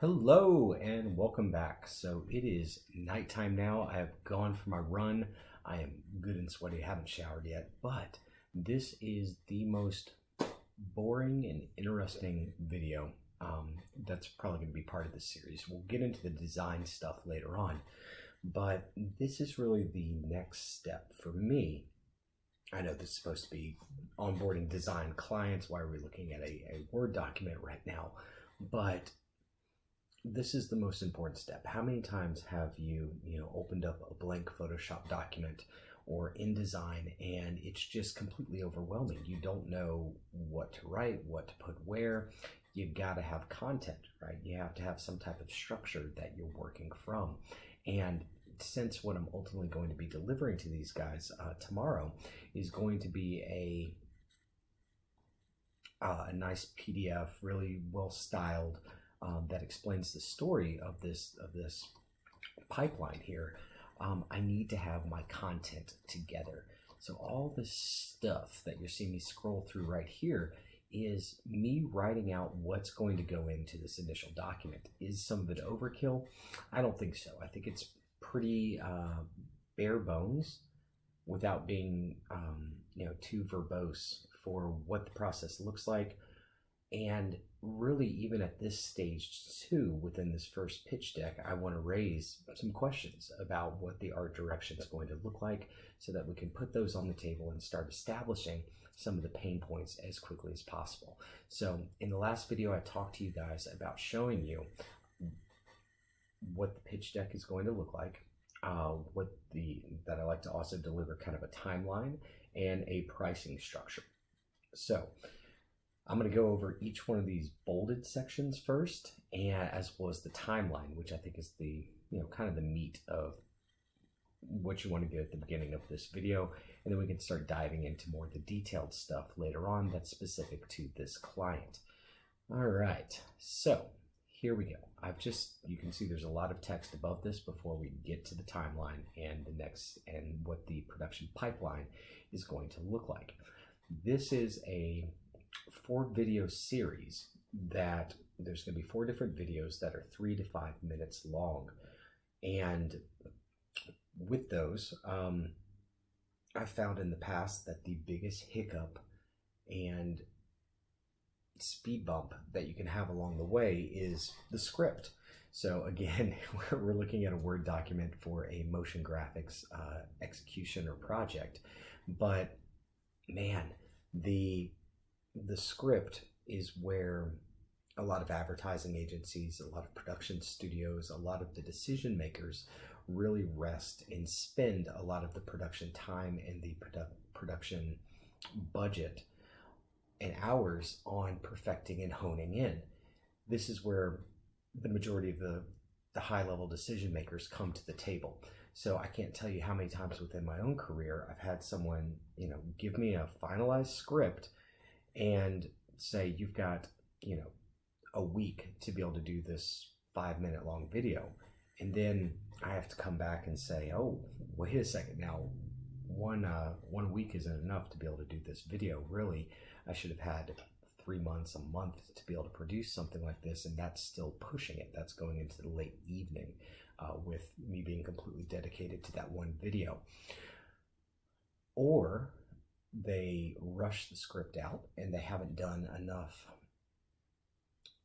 Hello and welcome back. So it is nighttime now. I have gone for my run. I am good and sweaty. I haven't showered yet, but this is the most boring and interesting video that's probably going to be part of this series. We'll get into the design stuff later on, but this is really the next step for me. I know this is supposed to be onboarding design clients. Why are we looking at a Word document right now? But this is the most important step. How many times have you opened up a blank Photoshop document or InDesign and it's just completely overwhelming? You don't know what to write, what to put where. You've got to have content, right? You have to have some type of structure that you're working from. And since what I'm ultimately going to be delivering to these guys tomorrow is going to be a nice PDF, really well styled, that explains the story of this pipeline here. I need to have my content together. So all this stuff that you're seeing me scroll through right here is me writing out what's going to go into this initial document. Is some of it overkill? I don't think so. I think it's pretty bare bones without being too verbose for what the process looks like. And really, even at this stage too, within this first pitch deck, I want to raise some questions about what the art direction is going to look like so that we can put those on the table and start establishing some of the pain points as quickly as possible. So in the last video, I talked to you guys about showing you what the pitch deck is going to look like, that I like to also deliver kind of a timeline and a pricing structure. So I'm going to go over each one of these bolded sections first, and as well as the timeline, which I think is the kind of the meat of what you want to get at the beginning of this video, and then we can start diving into more of the detailed stuff later on that's specific to this client. All right, so here we go. You can see there's a lot of text above this before we get to the timeline and what the production pipeline is going to look like. This is a 4-video series that there's going to be 4 different videos that are 3 to 5 minutes long. And with those, I found in the past that the biggest hiccup and speed bump that you can have along the way is the script. So again, we're looking at a Word document for a motion graphics execution or project, but man, the script is where a lot of advertising agencies, a lot of production studios, a lot of the decision makers really rest and spend a lot of the production time and the production budget and hours on perfecting and honing in. This is where the majority of the high-level decision makers come to the table. So I can't tell you how many times within my own career I've had someone give me a finalized script and say, you've got a week to be able to do this 5-minute long video, and then I have to come back and say, oh, wait a second, now one week isn't enough to be able to do this video. Really, I should have had 3 months, a month to be able to produce something like this, and that's still pushing it. That's going into the late evening with me being completely dedicated to that one video. Or they rush the script out and they haven't done enough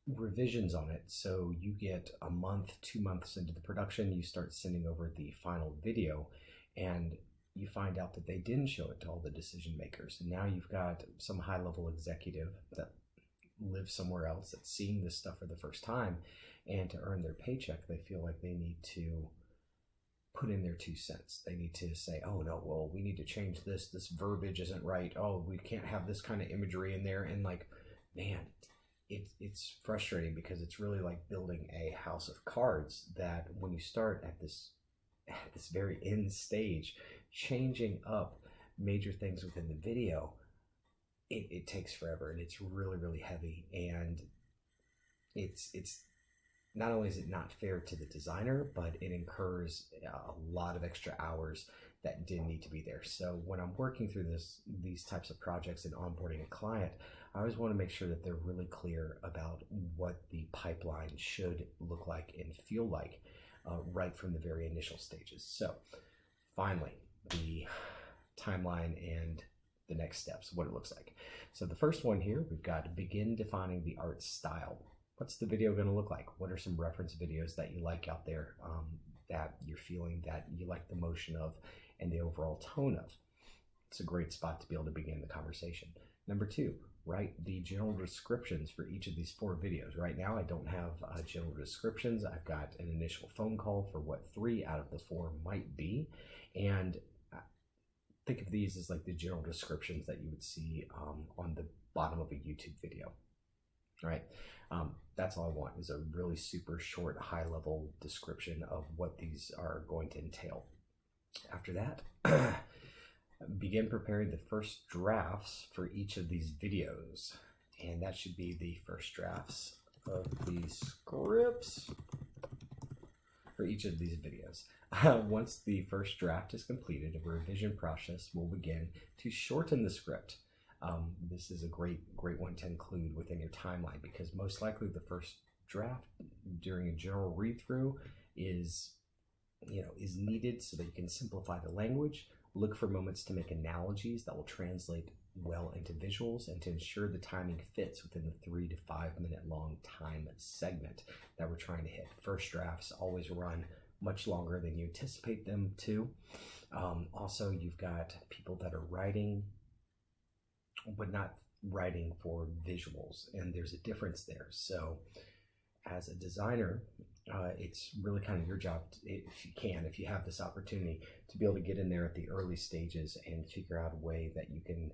revisions on it. So you get a month, 2 months into the production, you start sending over the final video and you find out that they didn't show it to all the decision makers. And now you've got some high-level executive that lives somewhere else that's seeing this stuff for the first time, and to earn their paycheck, they feel like they need to put in their 2 cents. They need to say, oh no, well, we need to change this verbiage isn't right. Oh, we can't have this kind of imagery in there. And like, man, it's frustrating because it's really like building a house of cards that when you start at this very end stage, changing up major things within the video, it takes forever, and it's really, really heavy. And it's not only is it not fair to the designer, but it incurs a lot of extra hours that didn't need to be there. So when I'm working through these types of projects and onboarding a client, I always want to make sure that they're really clear about what the pipeline should look like and feel like right from the very initial stages. So finally, the timeline and the next steps, what it looks like. So the first one here, we've got to begin defining the art style. What's the video going to look like? What are some reference videos that you like out there that you're feeling that you like the motion of and the overall tone of? It's a great spot to be able to begin the conversation. Number two, write the general descriptions for each of these 4 videos. Right now, I don't have general descriptions. I've got an initial phone call for what 3 out of the 4 might be. And think of these as like the general descriptions that you would see on the bottom of a YouTube video, right? That's all I want, is a really super short, high-level description of what these are going to entail. After that, begin preparing the first drafts for each of these videos. And that should be the first drafts of the scripts for each of these videos. Once the first draft is completed, a revision process will begin to shorten the script. This is a great one to include within your timeline, because most likely the first draft during a general read-through is needed so that you can simplify the language. Look for moments to make analogies that will translate well into visuals, and to ensure the timing fits within the 3 to 5 minute long time segment that we're trying to hit. First drafts always run much longer than you anticipate them to. Also, you've got people that are writing, but not writing for visuals, and there's a difference there. So as a designer, it's really kind of your job, if you have this opportunity, to be able to get in there at the early stages and figure out a way that you can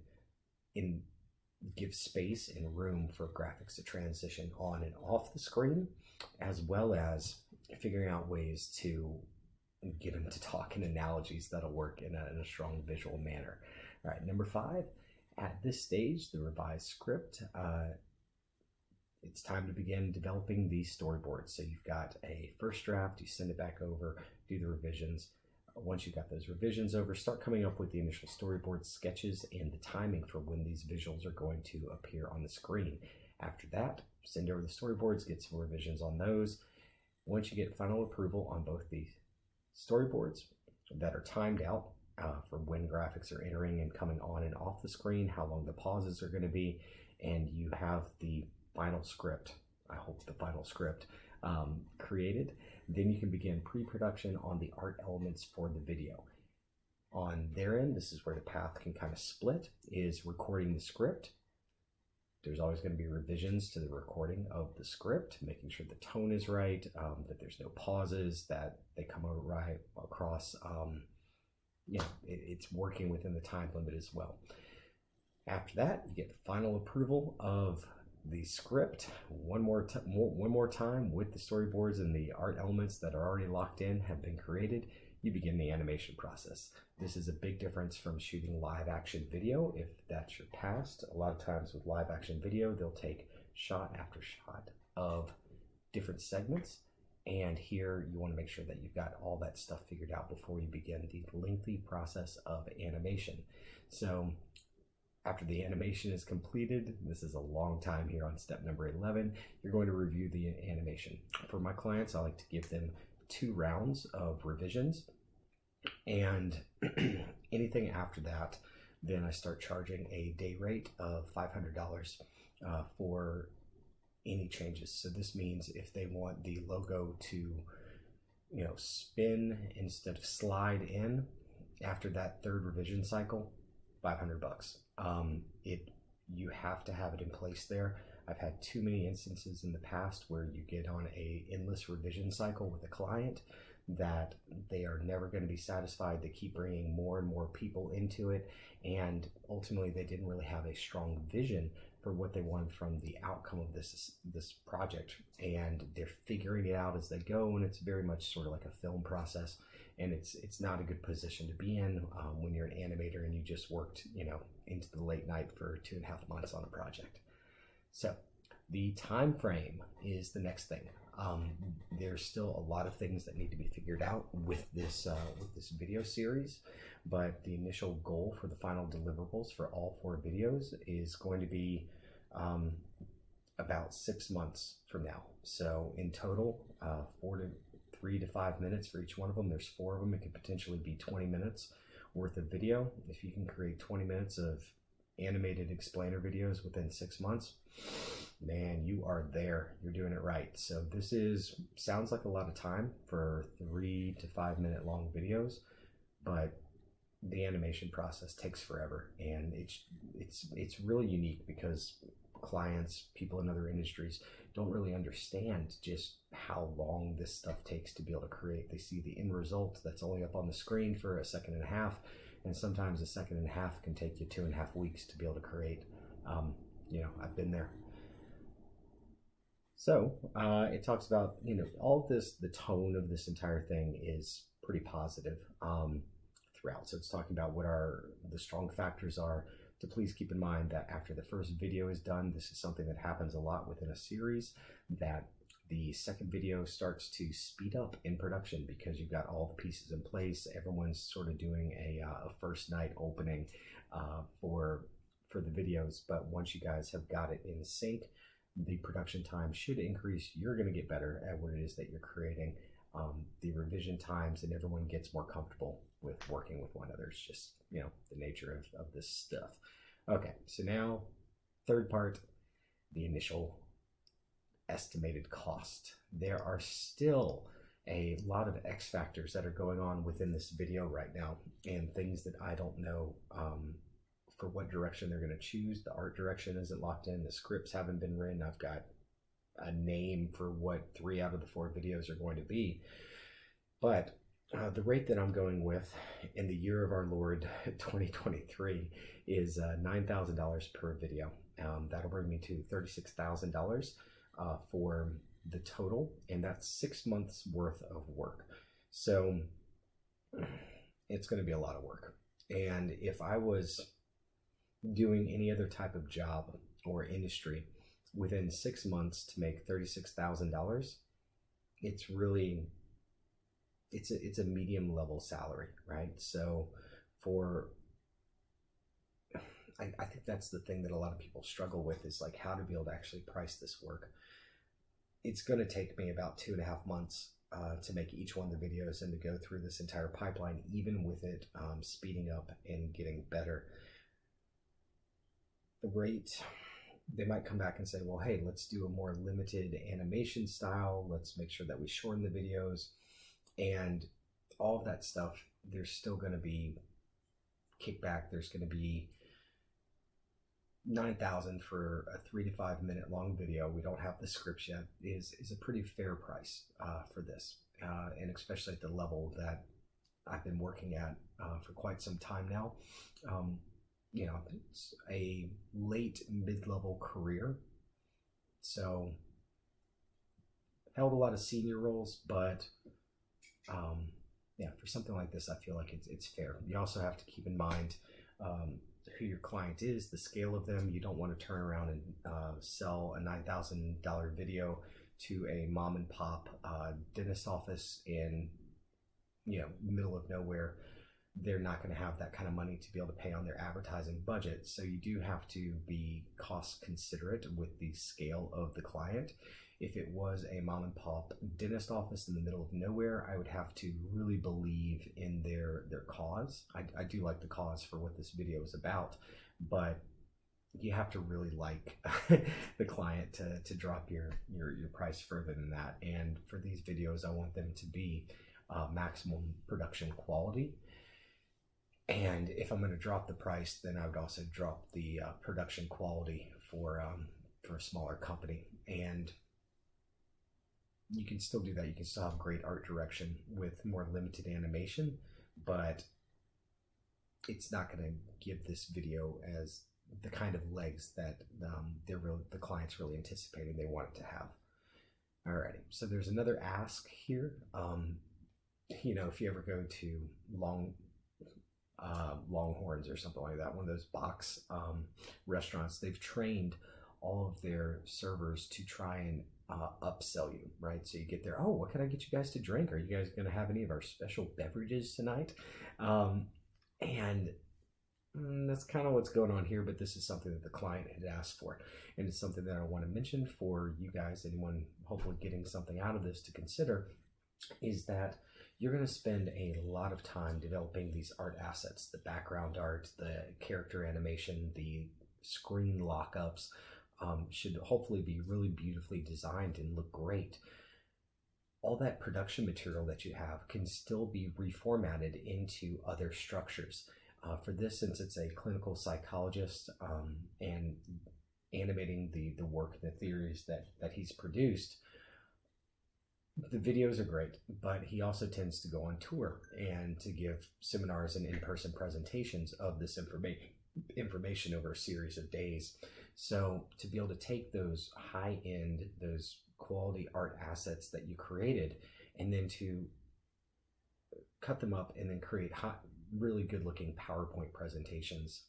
give space and room for graphics to transition on and off the screen, as well as figuring out ways to get them to talk in analogies that'll work in a strong visual manner. All right, number 5, at this stage, the revised script, it's time to begin developing the storyboards. So you've got a first draft, you send it back over, do the revisions. Once you've got those revisions over, start coming up with the initial storyboard sketches and the timing for when these visuals are going to appear on the screen. After that, send over the storyboards, get some revisions on those. Once you get final approval on both the storyboards that are timed out for when graphics are entering and coming on and off the screen, how long the pauses are going to be, and you have the final script, I hope the final script created, then you can begin pre-production on the art elements for the video. On their end, this is where the path can kind of split, is recording the script. There's always going to be revisions to the recording of the script, making sure the tone is right, that there's no pauses, that they come over right across, it's working within the time limit as well. After that, you get final approval of the script one more time with the storyboards, and the art elements that are already locked in have been created. You begin the animation process. This is a big difference from shooting live action video. If that's your past, a lot of times with live action video, they'll take shot after shot of different segments. And here you want to make sure that you've got all that stuff figured out before you begin the lengthy process of animation. So after the animation is completed, this is a long time here on step number 11, you're going to review the animation. For my clients, I like to give them 2 rounds of revisions, and anything after that, then I start charging a day rate of $500 for any changes. So this means if they want the logo to spin instead of slide in after that 3rd revision cycle, $500. You have to have it in place there. I've had too many instances in the past where you get on a endless revision cycle with a client that they are never going to be satisfied. They keep bringing more and more people into it, and ultimately they didn't really have a strong vision for what they wanted from the outcome of this project, and they're figuring it out as they go, and it's very much sort of like a film process, and it's not a good position to be in when you're an animator and you just worked into the late night for 2.5 months on a project. So the time frame is the next thing. There's still a lot of things that need to be figured out with this video series, but the initial goal for the final deliverables for all 4 videos is going to be about 6 months from now. So in total, 3 to 5 minutes for each one of them. There's 4 of them. It could potentially be 20 minutes worth of video. If you can create 20 minutes of animated explainer videos within 6 months, man, you are there. You're doing it right. So this sounds like a lot of time for 3 to 5 minute long videos, but the animation process takes forever, and it's really unique because clients, people in other industries, don't really understand just how long this stuff takes to be able to create. They see the end result that's only up on the screen for a second and a half, and sometimes a second and a half can take you 2.5 weeks to be able to create. I've been there. So it talks about, all this, the tone of this entire thing is pretty positive throughout. So it's talking about what the strong factors are, to please keep in mind that after the first video is done, this is something that happens a lot within a series, that the second video starts to speed up in production because you've got all the pieces in place. Everyone's sort of doing a first night opening for the videos, but once you guys have got it in sync, the production time should increase. You're going to get better at what it is that you're creating. The revision times, and everyone gets more comfortable with working with one another. It's just, the nature of this stuff. Okay, so now, third part, the initial estimated cost. There are still a lot of X factors that are going on within this video right now, and things that I don't know for what direction they're going to choose. The art direction isn't locked in. The scripts haven't been written. I've got a name for what 3 out of the 4 videos are going to be. But the rate that I'm going with in the year of our Lord 2023 is $9,000 per video. That'll bring me to $36,000 for the total, and that's 6 months worth of work. So it's going to be a lot of work. And if I was doing any other type of job or industry, within 6 months to make $36,000, it's a medium level salary, right? So I think that's the thing that a lot of people struggle with, is like how to be able to actually price this work. It's going to take me about 2.5 months to make each one of the videos and to go through this entire pipeline, even with it speeding up and getting better. The rate, they might come back and say, well, hey, let's do a more limited animation style. Let's make sure that we shorten the videos and all of that stuff. There's still going to be kickback. There's going to be $9,000 for a 3 to 5 minute long video. We don't have the scripts yet. Is a pretty fair price for this, and especially at the level that I've been working at for quite some time now. It's a late mid-level career, so held a lot of senior roles, but for something like this, I feel like it's fair. You also have to keep in mind who your client is, the scale of them. You don't want to turn around and sell a $9,000 video to a mom and pop dentist office in middle of nowhere. They're not going to have that kind of money to be able to pay on their advertising budget. So you do have to be cost considerate with the scale of the client. If it was a mom and pop dentist office in the middle of nowhere, I would have to really believe in their cause. I do like the cause for what this video is about, but you have to really like the client to drop your price further than that. And for these videos, I want them to be maximum production quality. And if I'm going to drop the price, then I would also drop the production quality for a smaller company. And you can still do that. You can still have great art direction with more limited animation, but it's not going to give this video as the kind of legs that the client's really anticipating they want it to have. Alrighty, so there's another ask here. If you ever go to Longhorns or something like that, one of those box restaurants, they've trained all of their servers to try and upsell you, right? So you get there, oh, what can I get you guys to drink? Are you guys going to have any of our special beverages tonight? And that's kind of what's going on here, but this is something that the client had asked for. And it's something that I want to mention for you guys, anyone hopefully getting something out of this to consider, is that you're going to spend a lot of time developing these art assets, the background art, the character animation, the screen lockups, should hopefully be really beautifully designed and look great. All that production material that you have can still be reformatted into other structures. For this, since it's a clinical psychologist and animating the work and the theories that he's produced, the videos are great, but he also tends to go on tour and to give seminars and in-person presentations of this information over a series of days. So to be able to take those high-end, those quality art assets that you created, and then to cut them up and then create really good-looking PowerPoint presentations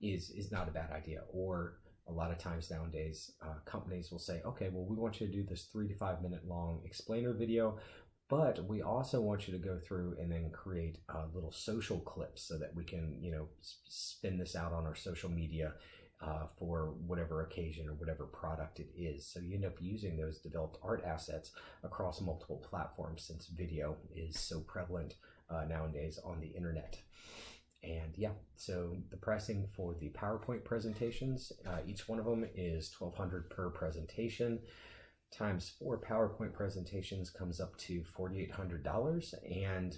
is not a bad idea. Or a lot of times nowadays, companies will say, okay, well, we want you to do this 3 to 5 minute long explainer video, but we also want you to go through and then create little social clips so that we can, spin this out on our social media for whatever occasion or whatever product it is. So you end up using those developed art assets across multiple platforms, since video is so prevalent nowadays on the internet. And yeah, so the pricing for the PowerPoint presentations, each one of them is $1,200 per presentation, times 4 PowerPoint presentations comes up to $4,800. And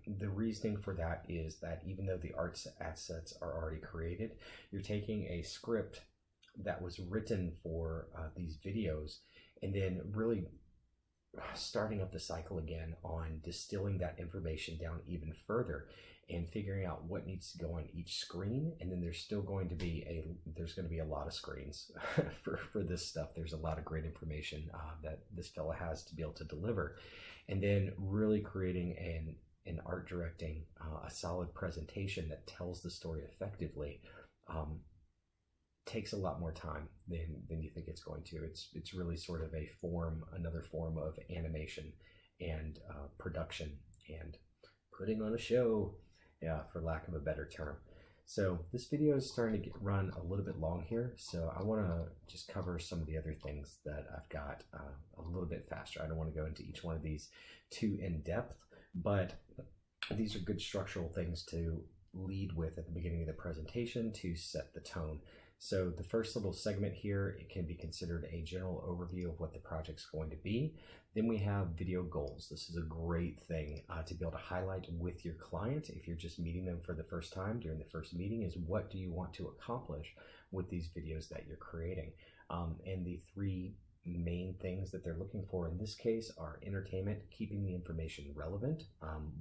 the reasoning for that is that even though the arts assets are already created, you're taking a script that was written for these videos and then really starting up the cycle again on distilling that information down even further and figuring out what needs to go on each screen. And then there's going to be a lot of screens for this stuff. There's a lot of great information that this fellow has to be able to deliver. And then really creating an art directing, a solid presentation that tells the story effectively, takes a lot more time than you think it's going to. It's really sort of another form of animation and production and putting on a show, for lack of a better term. So this video is starting to run a little bit long here, so I want to just cover some of the other things that I've got a little bit faster. I don't want to go into each one of these too in depth, but these are good structural things to lead with at the beginning of the presentation to set the tone. So the first little segment here, it can be considered a general overview of what the project's going to be. Then we have video goals. This is a great thing to be able to highlight with your client if you're just meeting them for the first time. During the first meeting is, what do you want to accomplish with these videos that you're creating? And the 3 main things that they're looking for in this case are entertainment, keeping the information relevant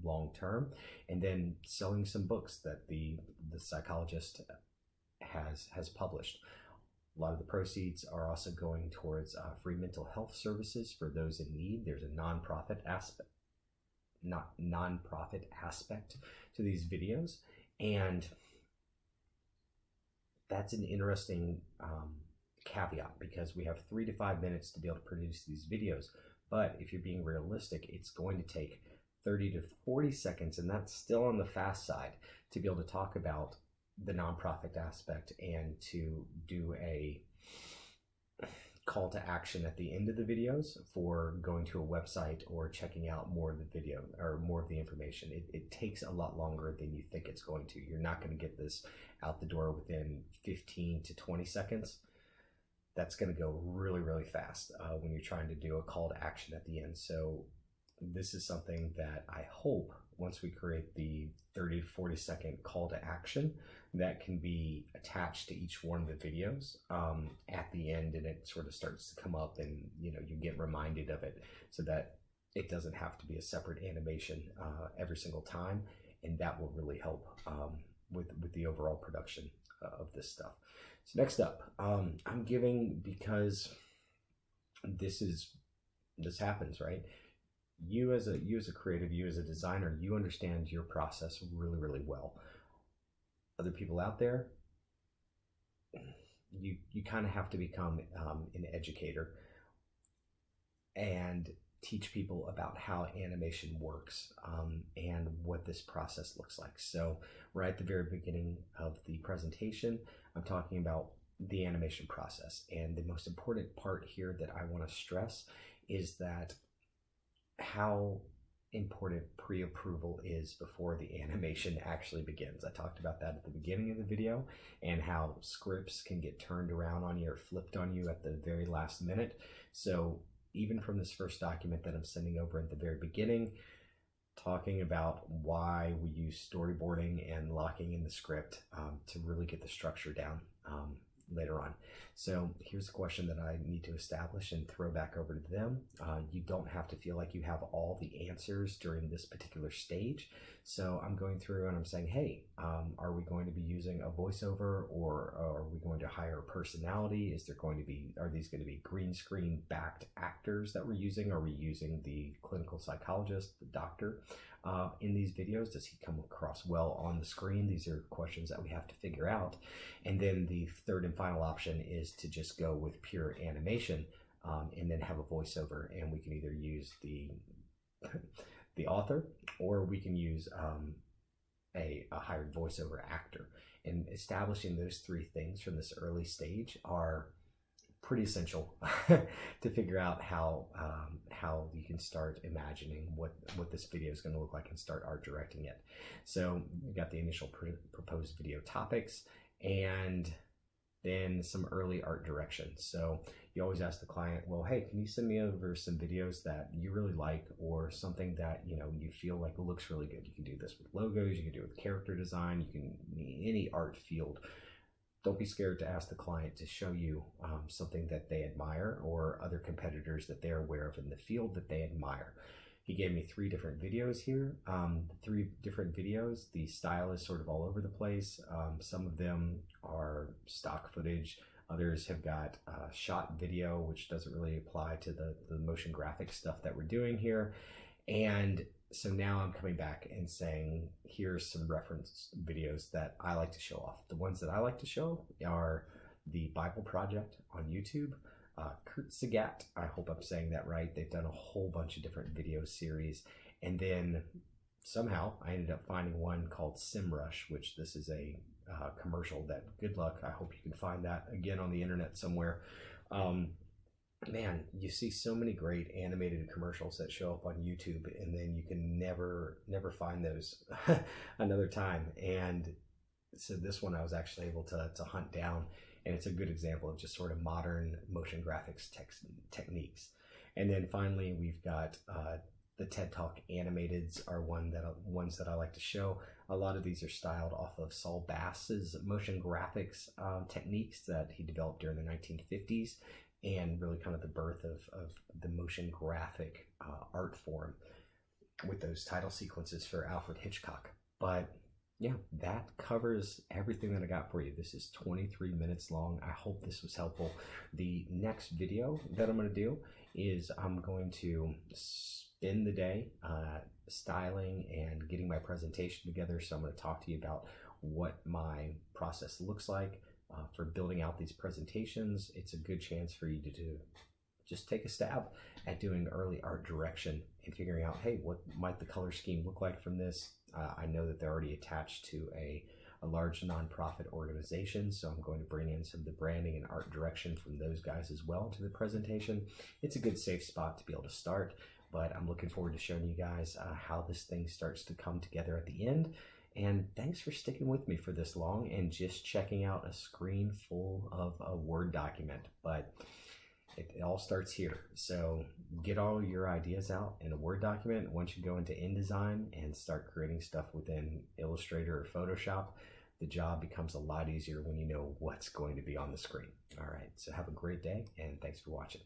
long term, and then selling some books that the psychologist has published. A lot of the proceeds are also going towards free mental health services for those in need. There's a nonprofit aspect to these videos, and that's an interesting caveat, because we have 3 to 5 minutes to be able to produce these videos. But if you're being realistic, it's going to take 30 to 40 seconds, and that's still on the fast side, to be able to talk about the nonprofit aspect and to do a call to action at the end of the videos for going to a website or checking out more of the video or more of the information. It takes a lot longer than you think it's going to. You're not going to get this out the door within 15 to 20 seconds. That's going to go really, really fast when you're trying to do a call to action at the end. So this is something that I hope, once we create the 30 to 40 second call to action, that can be attached to each one of the videos at the end, and it sort of starts to come up, and you get reminded of it, so that it doesn't have to be a separate animation every single time, and that will really help with the overall production of this stuff. So next up, I'm giving, because this happens, right? You as a creative, you as a designer, you understand your process really, really well. Other people out there, you kind of have to become an educator and teach people about how animation works and what this process looks like. So right at the very beginning of the presentation, I'm talking about the animation process. And the most important part here that I want to stress is that how important pre-approval is before the animation actually begins. I talked about that at the beginning of the video, and how scripts can get turned around on you or flipped on you at the very last minute. So even from this first document that I'm sending over at the very beginning, talking about why we use storyboarding and locking in the script to really get the structure down later on. So here's a question that I need to establish and throw back over to them. You don't have to feel like you have all the answers during this particular stage. So I'm going through and I'm saying, hey, are we going to be using a voiceover, or are we going to hire a personality? Are these going to be green screen backed actors that we're using? Are we using the clinical psychologist, the doctor in these videos? Does he come across well on the screen? These are questions that we have to figure out. And then the third and final option is to just go with pure animation and then have a voiceover, and we can either use the author, or we can use a hired voiceover actor. And establishing those three things from this early stage are pretty essential to figure out how you can start imagining what this video is going to look like and start art directing it. So we got the initial proposed video topics, and then some early art direction. So you always ask the client, well, hey, can you send me over some videos that you really like, or something that you feel like looks really good? You can do this with logos, you can do it with character design, you can any art field. Don't be scared to ask the client to show you something that they admire, or other competitors that they're aware of in the field that they admire. He gave me 3 different videos here. 3 different videos. The style is sort of all over the place. Some of them are stock footage. Others have got shot video, which doesn't really apply to the motion graphic stuff that we're doing here. And so now I'm coming back and saying, here's some reference videos that I like to show off. The ones that I like to show are the Bible Project on YouTube. Kurt Sagat, I hope I'm saying that right. They've done a whole bunch of different video series. And then somehow I ended up finding one called SimRush, which this is a commercial that, good luck. I hope you can find that again on the internet somewhere. Man, you see so many great animated commercials that show up on YouTube, and then you can never find those another time. And so this one I was actually able to hunt down, and it's a good example of just sort of modern motion graphics techniques. And then finally, we've got the TED Talk animateds are ones that I like to show. A lot of these are styled off of Saul Bass's motion graphics techniques that he developed during the 1950s, and really kind of the birth of the motion graphic art form with those title sequences for Alfred Hitchcock. But yeah, that covers everything that I got for you. This is 23 minutes long. I hope this was helpful. The next video that I'm going to do is I'm going to spend the day styling and getting my presentation together. So I'm going to talk to you about what my process looks like for building out these presentations. It's a good chance for you to just take a stab at doing early art direction and figuring out, hey, what might the color scheme look like from this? I know that they're already attached to a large nonprofit organization, so I'm going to bring in some of the branding and art direction from those guys as well to the presentation. It's a good safe spot to be able to start, but I'm looking forward to showing you guys how this thing starts to come together at the end. And thanks for sticking with me for this long and just checking out a screen full of a Word document. But it all starts here. So get all your ideas out in a Word document. Once you go into InDesign and start creating stuff within Illustrator or Photoshop, the job becomes a lot easier when you know what's going to be on the screen. All right, so have a great day, and thanks for watching.